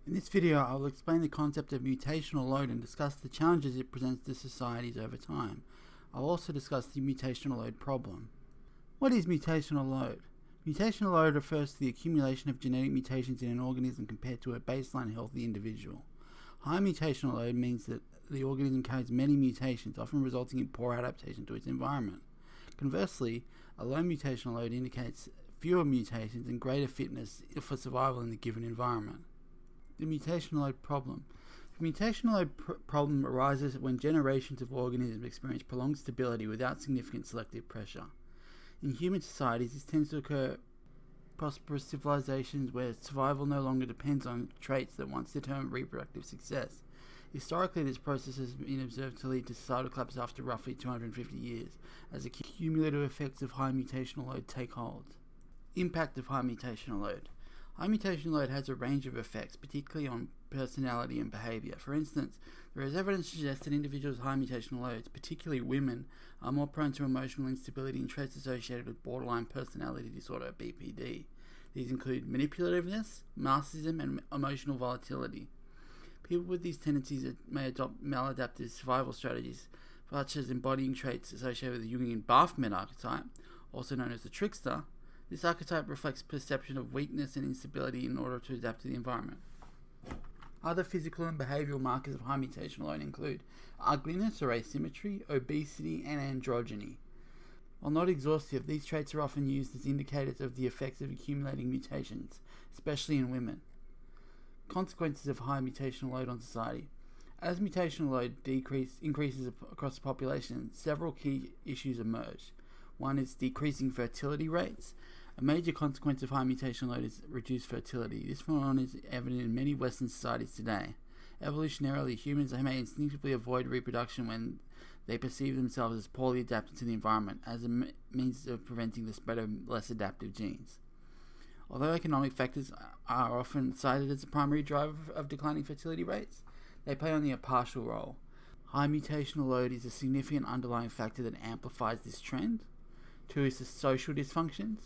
In this video, I will explain the concept of mutational load and discuss the challenges it presents to societies over time. I'll also discuss the mutational load problem. What is mutational load? Mutational load refers to the accumulation of genetic mutations in an organism compared to a baseline healthy individual. High mutational load means that the organism carries many mutations, often resulting in poor adaptation to its environment. Conversely, a low mutational load indicates fewer mutations and greater fitness for survival in the given environment. The mutational load problem. The mutational load problem arises when generations of organisms experience prolonged stability without significant selective pressure. In human societies, this tends to occur in prosperous civilizations where survival no longer depends on traits that once determined reproductive success. Historically, this process has been observed to lead to societal collapse after roughly 250 years, as the cumulative effects of high mutational load take hold. Impact of high mutational load. High mutational load has a range of effects, particularly on personality and behavior. For instance, there is evidence to suggest that individuals with high mutational loads, particularly women, are more prone to emotional instability and traits associated with borderline personality disorder, BPD. These include manipulativeness, narcissism, and emotional volatility. People with these tendencies may adopt maladaptive survival strategies, such as embodying traits associated with the Jungian Baphomet archetype, also known as the trickster. This archetype reflects perception of weakness and instability in order to adapt to the environment. Other physical and behavioral markers of high mutational load include ugliness or asymmetry, obesity, and androgyny. While not exhaustive, these traits are often used as indicators of the effects of accumulating mutations, especially in women. Consequences of high mutational load on society. As mutational load increases across the population, several key issues emerge. One is decreasing fertility rates. A major consequence of high mutational load is reduced fertility. This phenomenon is evident in many Western societies today. Evolutionarily, humans may instinctively avoid reproduction when they perceive themselves as poorly adapted to the environment as a means of preventing the spread of less adaptive genes. Although economic factors are often cited as the primary driver of declining fertility rates, they play only a partial role. High mutational load is a significant underlying factor that amplifies this trend. 2 is the social dysfunctions.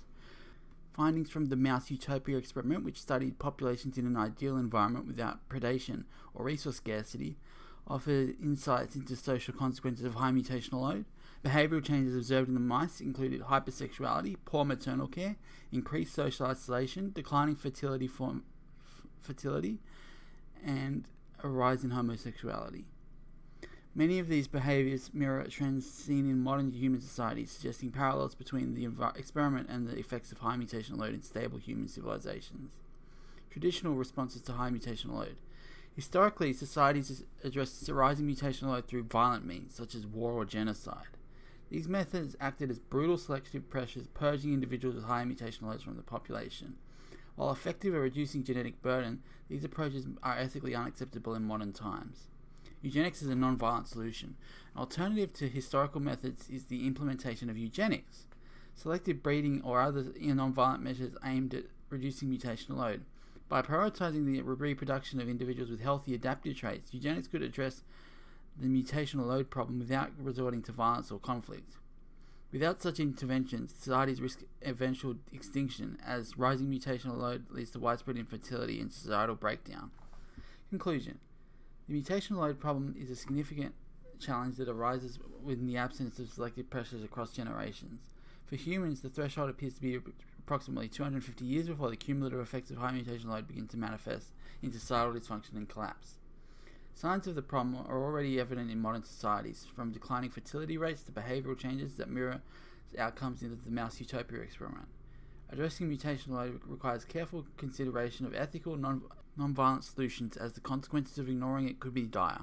Findings from the mouse utopia experiment, which studied populations in an ideal environment without predation or resource scarcity, offer insights into social consequences of high mutational load. Behavioral changes observed in the mice included hypersexuality, poor maternal care, increased social isolation, declining fertility, and a rise in homosexuality. Many of these behaviors mirror trends seen in modern human societies, suggesting parallels between the experiment and the effects of high mutational load in stable human civilizations. Traditional responses to high mutational load. Historically, societies addressed rising mutational load through violent means, such as war or genocide. These methods acted as brutal selective pressures, purging individuals with high mutational loads from the population. While effective at reducing genetic burden, these approaches are ethically unacceptable in modern times. Eugenics is a non-violent solution. An alternative to historical methods is the implementation of eugenics, selective breeding or other non-violent measures aimed at reducing mutational load. By prioritizing the reproduction of individuals with healthy adaptive traits, eugenics could address the mutational load problem without resorting to violence or conflict. Without such interventions, societies risk eventual extinction, as rising mutational load leads to widespread infertility and societal breakdown. Conclusion. The mutational load problem is a significant challenge that arises within the absence of selective pressures across generations. For humans, the threshold appears to be approximately 250 years before the cumulative effects of high mutational load begin to manifest into societal dysfunction and collapse. Signs of the problem are already evident in modern societies, from declining fertility rates to behavioral changes that mirror outcomes in the mouse utopia experiment. Addressing mutational load requires careful consideration of ethical, non-violent solutions, as the consequences of ignoring it could be dire.